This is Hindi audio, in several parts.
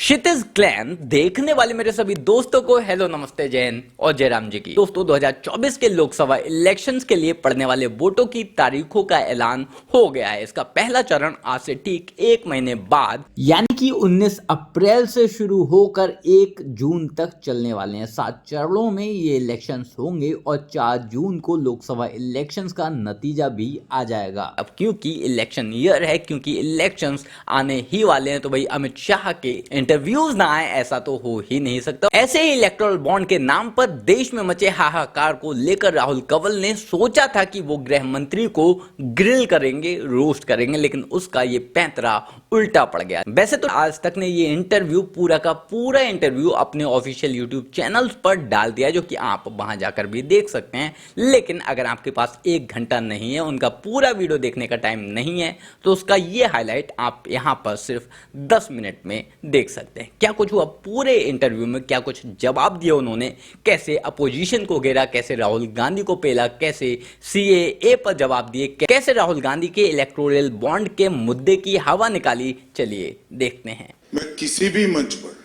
क्षितिज क्लैन देखने वाले मेरे सभी दोस्तों को हेलो नमस्ते जय हिंद और जय राम जी की। दोस्तों 2024 के लोकसभा इलेक्शंस के लिए पड़ने वाले वोटों की तारीखों का ऐलान हो गया है। इसका पहला चरण आज से ठीक एक महीने बाद यानी कि 19 अप्रैल से शुरू होकर 1 जून तक चलने वाले हैं। 7 चरणों में ये इलेक्शंस होंगे और 4 जून को लोकसभा इलेक्शंस का नतीजा भी आ जाएगा। अब क्योंकि इलेक्शन ईयर है, क्योंकि इलेक्शंस आने ही वाले हैं, तो भाई अमित शाह के इंटरव्यूज ना आए ऐसा तो हो ही नहीं सकता। ऐसे ही इलेक्टोरल बॉन्ड के नाम पर देश में मचे हाहाकार को लेकर राहुल कंवल ने सोचा था कि वो गृह मंत्री को ग्रिल करेंगे, रोस्ट करेंगे, लेकिन उसका ये पैंतरा उल्टा पड़ गया। वैसे तो आज तक ने ये इंटरव्यू पूरा का पूरा इंटरव्यू अपने ऑफिशियल यूट्यूब चैनल्स पर डाल दिया, जो कि आप वहां जाकर भी देख सकते हैं। लेकिन अगर आपके पास 1 घंटा नहीं है, उनका पूरा वीडियो देखने का टाइम नहीं है, तो उसका ये हाईलाइट आप यहां पर सिर्फ 10 मिनट में देख सकते हैं। क्या कुछ हुआ पूरे इंटरव्यू में, क्या कुछ जवाब दिया उन्होंने, कैसे अपोजिशन को घेरा, कैसे राहुल गांधी को पेला, कैसे सीएए पर जवाब दिए, कैसे राहुल गांधी के इलेक्टोरल बॉन्ड के मुद्दे की हवा निकाली, चलिए देखते हैं। मैं किसी भी मंच पर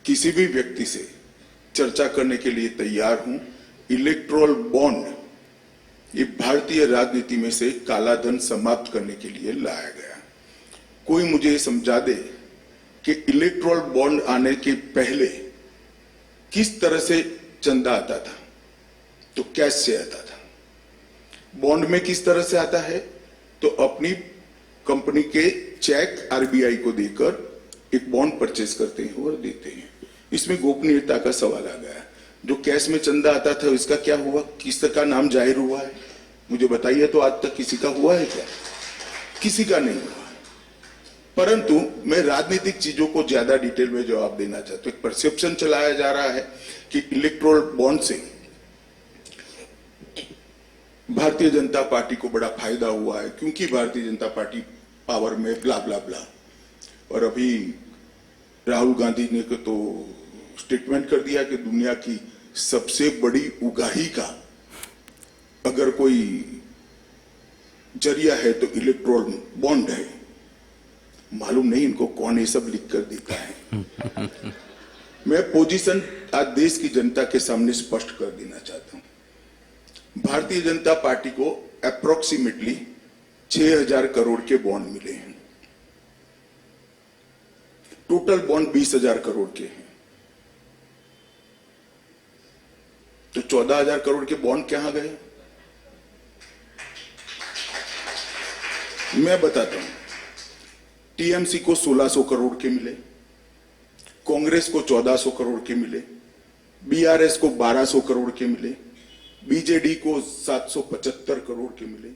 किसी भी व्यक्ति से चर्चा करने के लिए तैयार हूं। इलेक्टोरल बॉन्ड ये भारतीय राजनीति में से काला धन समाप्त करने के लिए लाया गया। कोई मुझे ये समझा दे कि इलेक्टोरल बॉन्ड आने के पहले किस तरह से चंदा आता था, तो कैश से आता था। बॉन्ड में किस तरह से आता है, तो अपनी कंपनी के चेक आरबीआई को देकर एक बॉन्ड परचेज करते हैं और देते हैं। इसमें गोपनीयता का सवाल आ गया। जो कैश में चंदा आता था इसका क्या हुआ, किसका नाम जाहिर हुआ है, मुझे बताइए। तो आज तक किसी का हुआ है क्या? किसी का नहीं हुआ। परंतु मैं राजनीतिक चीजों को ज्यादा डिटेल में जवाब देना चाहता हूं। एक परसेप्शन चलाया जा रहा है कि इलेक्टोरल बॉन्ड से भारतीय जनता पार्टी को बड़ा फायदा हुआ है, क्योंकि भारतीय जनता पार्टी पावर में ब्ला ब्ला ब्ला। और अभी राहुल गांधी ने तो स्टेटमेंट कर दिया कि दुनिया की सबसे बड़ी उगाही का अगर कोई जरिया है तो इलेक्टोरल बॉन्ड है। मालूम नहीं इनको कौन ये सब लिख कर देता है। मैं पोजीशन आज देश की जनता के सामने स्पष्ट कर देना चाहता हूं। भारतीय जनता पार्टी को अप्रोक्सीमेटली 6,000 करोड़ के बॉन्ड मिले हैं। टोटल बॉन्ड 20,000 करोड़ के हैं। तो 14,000 करोड़ के बॉन्ड कहां गए? मैं बताता हूं। टीएमसी को 1,600 करोड़ के मिले, कांग्रेस को 1,400 करोड़ के मिले, बीआरएस को 1,200 करोड़ के मिले, बीजेडी को 775 करोड़ के मिले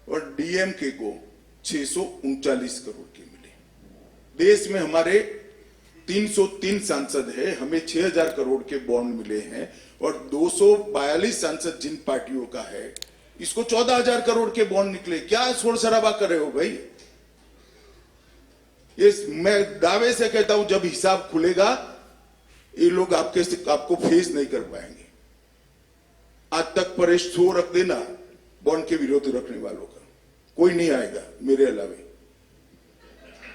और डीएमके को 639 करोड़ के मिले। देश में हमारे 303 सांसद है, हमें 6,000 करोड़ के बॉन्ड मिले हैं और 242 सांसद जिन पार्टियों का है, इसको 14,000 करोड़ के बॉन्ड निकले। क्या शोर शराबा कर रहे हो भाई? ये मैं दावे से कहता हूं, जब हिसाब खुलेगा ये लोग आपको फेस नहीं कर पाएंगे। आज तक पर शो रख देना बॉन्ड के विरोध रखने वालों का, कोई नहीं आएगा मेरे अलावे।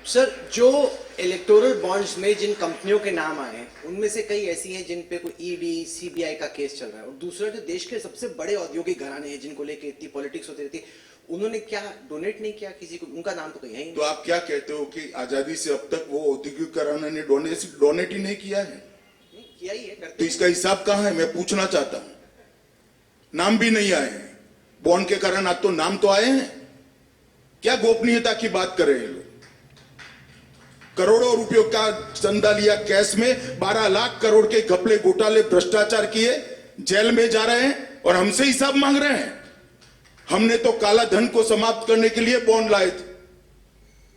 सर, जो इलेक्टोरल बॉन्ड्स में जिन कंपनियों के नाम आए हैं उनमें से कई ऐसी हैं जिन पे कोई ईडी सीबीआई का केस चल रहा है, और दूसरा जो देश के सबसे बड़े औद्योगिक घराने हैं जिनको लेके इतनी पॉलिटिक्स होती रहती है, उन्होंने क्या डोनेट नहीं किया किसी को? उनका नाम तो कहीं है ही नहीं। तो आप क्या कहते हो कि आजादी से अब तक वो औद्योगिक घराने ने डोनेट ही नहीं किया है? नहीं किया ही है, तो इसका हिसाब कहां है? मैं पूछना चाहता हूं। नाम भी नहीं आए हैं बॉन्ड के कारण, आज तो नाम तो आए हैं। क्या गोपनीयता की बात कर रहे हैं लोग? करोड़ों रुपयों का चंदा लिया कैश में, 12 लाख करोड़ के घपले घोटाले भ्रष्टाचार किए, जेल में जा रहे हैं और हमसे हिसाब मांग रहे हैं। हमने तो काला धन को समाप्त करने के लिए बॉन्ड लाए थे।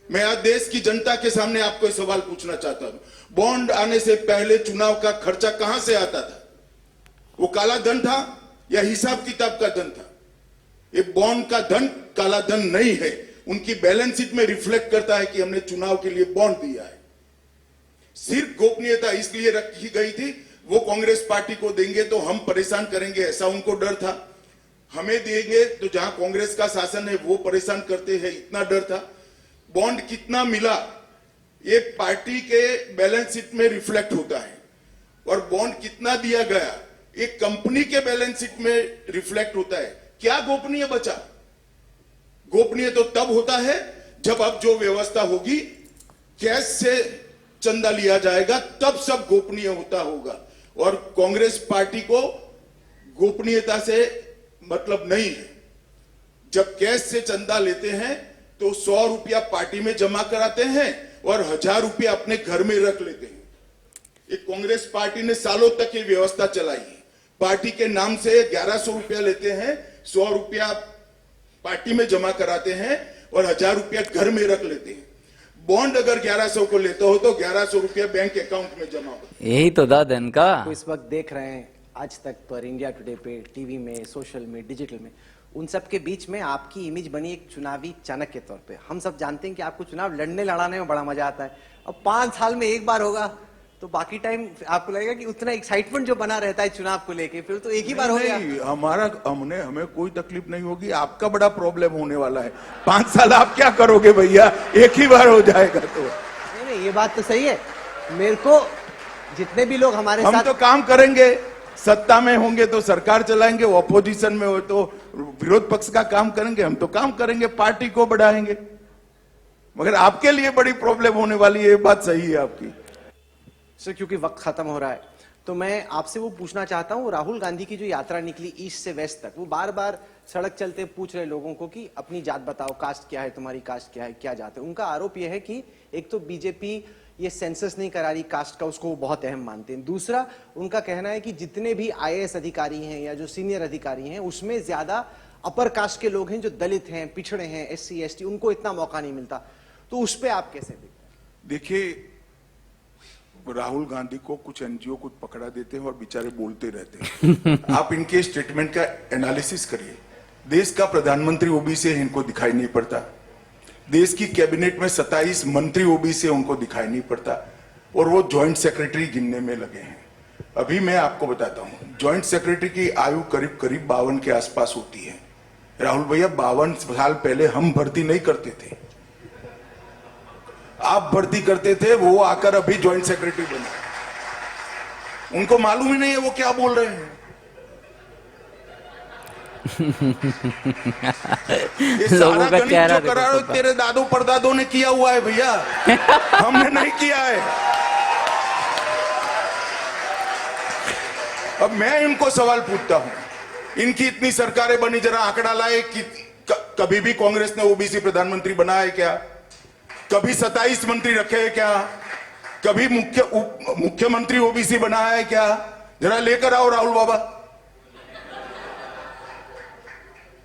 मैं आज देश की जनता के सामने आपको सवाल पूछना चाहता हूं, बॉन्ड आने से पहले चुनाव का खर्चा कहां से आता था? वो काला धन था या हिसाब किताब का धन था? ये बॉन्ड का धन काला धन नहीं है। उनकी बैलेंस शीट में रिफ्लेक्ट करता है कि हमने चुनाव के लिए बॉन्ड दिया है। सिर्फ गोपनीयता इसलिए रखी गई थी, वो कांग्रेस पार्टी को देंगे तो हम परेशान करेंगे, ऐसा उनको डर था। हमें देंगे तो जहां कांग्रेस का शासन है वो परेशान करते हैं, इतना डर था। बॉन्ड कितना मिला ये पार्टी के बैलेंस शीट में रिफ्लेक्ट होता है, और बॉन्ड कितना दिया गया एक कंपनी के बैलेंस शीट में रिफ्लेक्ट होता है। क्या गोपनीय बचा? गोपनीय तो तब होता है जब अब जो व्यवस्था होगी, कैश से चंदा लिया जाएगा, तब सब गोपनीय होता होगा। और कांग्रेस पार्टी को गोपनीयता से मतलब नहीं है। जब कैश से चंदा लेते हैं तो 100 रुपया पार्टी में जमा कराते हैं और 1000 रुपया अपने घर में रख लेते हैं। एक कांग्रेस पार्टी ने सालों तक ये व्यवस्था चलाई है। पार्टी के नाम से 1100 रुपया लेते हैं, 100 रुपया पार्टी में जमा कराते हैं और 1000 रुपया घर में रख लेते हैं। बॉन्ड अगर 1100 को लेते हो तो 1100 रुपया बैंक अकाउंट में जमा होता है। यही तो था धन का। तो इस वक्त देख रहे हैं आज तक पर, इंडिया टुडे पे, टीवी में, सोशल में, डिजिटल में, उन सब के बीच में आपकी इमेज बनी एक चुनावी चाणक्य के तौर पे। हम सब जानते हैं कि आपको चुनाव लड़ने लड़ाने में बड़ा मजा आता है। अब 5 साल में एक बार होगा तो बाकी टाइम आपको लगेगा कि उतना एक्साइटमेंट जो बना रहता है चुनाव को लेके, फिर तो एक ही बार हो गया। नहीं, हमें कोई तकलीफ नहीं होगी। आपका बड़ा प्रॉब्लम होने वाला है। 5 साल आप क्या करोगे भैया, एक ही बार हो जाएगा तो। नहीं, ये बात तो सही है। मेरे को जितने भी लोग हमारे हम साथ तो काम करेंगे, सत्ता में होंगे तो सरकार चलाएंगे, ऑपोजिशन में हो तो विरोध पक्ष का काम करेंगे। हम तो काम करेंगे, पार्टी को बढ़ाएंगे। मगर आपके लिए बड़ी प्रॉब्लम होने वाली है, ये बात सही है आपकी। सर, क्योंकि वक्त खत्म हो रहा है तो मैं आपसे वो पूछना चाहता हूँ, राहुल गांधी की जो यात्रा निकली ईस्ट से वेस्ट तक, वो बार बार सड़क चलते पूछ रहे लोगों को कि अपनी जात बताओ, कास्ट क्या है तुम्हारी, कास्ट क्या है, क्या जात है। उनका आरोप यह है कि एक तो बीजेपी ये सेंसस नहीं करा रही कास्ट का, उसको वो बहुत अहम मानते हैं। दूसरा, उनका कहना है कि जितने भी आईएएस अधिकारी हैं या जो सीनियर अधिकारी हैं, उसमें ज्यादा अपर कास्ट के लोग हैं, जो दलित हैं, पिछड़े हैं, एससी एसटी, उनको इतना मौका नहीं मिलता। तो उस पर आप कैसे देखिए, राहुल गांधी को कुछ एनजीओ कुछ पकड़ा देते हैं और बेचारे बोलते रहते हैं। आप इनके स्टेटमेंट का एनालिसिस करिए। देश का प्रधानमंत्री ओबीसी है, इनको दिखाई नहीं पड़ता। देश की कैबिनेट में 27 मंत्री ओबीसी, उनको दिखाई नहीं पड़ता, और वो जॉइंट सेक्रेटरी गिनने में लगे हैं। अभी मैं आपको बताता हूं, जॉइंट सेक्रेटरी की आयु करीब करीब 52 के आसपास होती है। राहुल भैया, 52 साल पहले हम भर्ती नहीं करते थे, आप भर्ती करते थे, वो आकर अभी जॉइंट सेक्रेटरी बने। उनको मालूम ही नहीं है वो क्या बोल रहे हैं। ये सारा गणित जो करा रहे हो, तेरे दादो परदादों ने किया हुआ है भैया, हमने नहीं किया है। अब मैं इनको सवाल पूछता हूं, इनकी इतनी सरकारें बनी, जरा आंकड़ा लाए कि कभी भी कांग्रेस ने ओबीसी प्रधानमंत्री बनाया है क्या? कभी 27 मंत्री रखे हैं क्या? कभी मुख्यमंत्री ओबीसी बनाया है क्या? जरा लेकर आओ राहुल बाबा।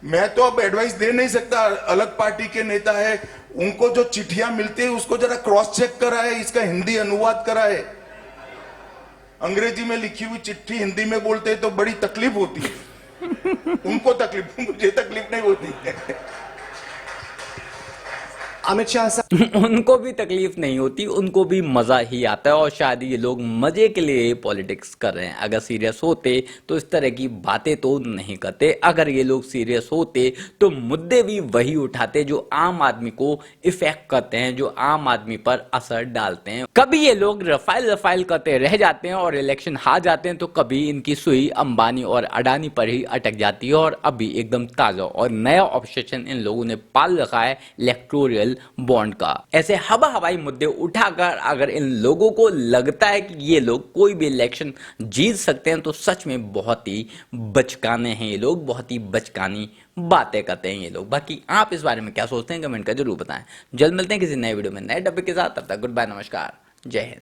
मैं तो अब एडवाइस दे नहीं सकता, अलग पार्टी के नेता है, उनको जो चिट्ठियां मिलती है उसको जरा क्रॉस चेक कराए, इसका हिंदी अनुवाद कराए। अंग्रेजी में लिखी हुई चिट्ठी हिंदी में बोलते हैं तो बड़ी तकलीफ होती है। उनको तकलीफ, मुझे तकलीफ नहीं होती है। अमित शाह साहब, उनको भी तकलीफ नहीं होती, उनको भी मजा ही आता है, और शायद ये लोग मजे के लिए पॉलिटिक्स कर रहे हैं। अगर सीरियस होते तो इस तरह की बातें तो नहीं करते। अगर ये लोग सीरियस होते तो मुद्दे भी वही उठाते जो आम आदमी को इफेक्ट करते हैं, जो आम आदमी पर असर डालते हैं। कभी ये लोग रफाइल करते रह जाते हैं और इलेक्शन हार जाते हैं, तो कभी इनकी सुई अंबानी और अडानी पर ही अटक जाती है। और अभी एकदम ताजा और नया ऑब्सेशन इन लोगों ने पाल रखा है इलेक्टोरल बॉन्ड का। ऐसे हवाई मुद्दे उठाकर अगर इन लोगों को लगता है कि ये लोग कोई भी इलेक्शन जीत सकते हैं, तो सच में बहुत ही बचकाने हैं ये लोग, बहुत ही बचकानी बातें करते हैं ये लोग। बाकी आप इस बारे में क्या सोचते हैं, कमेंट कर जरूर बताएं। जल्द मिलते हैं किसी नए वीडियो में नए टॉपिक के साथ। तब तक गुड बाय, नमस्कार, जय हिंद।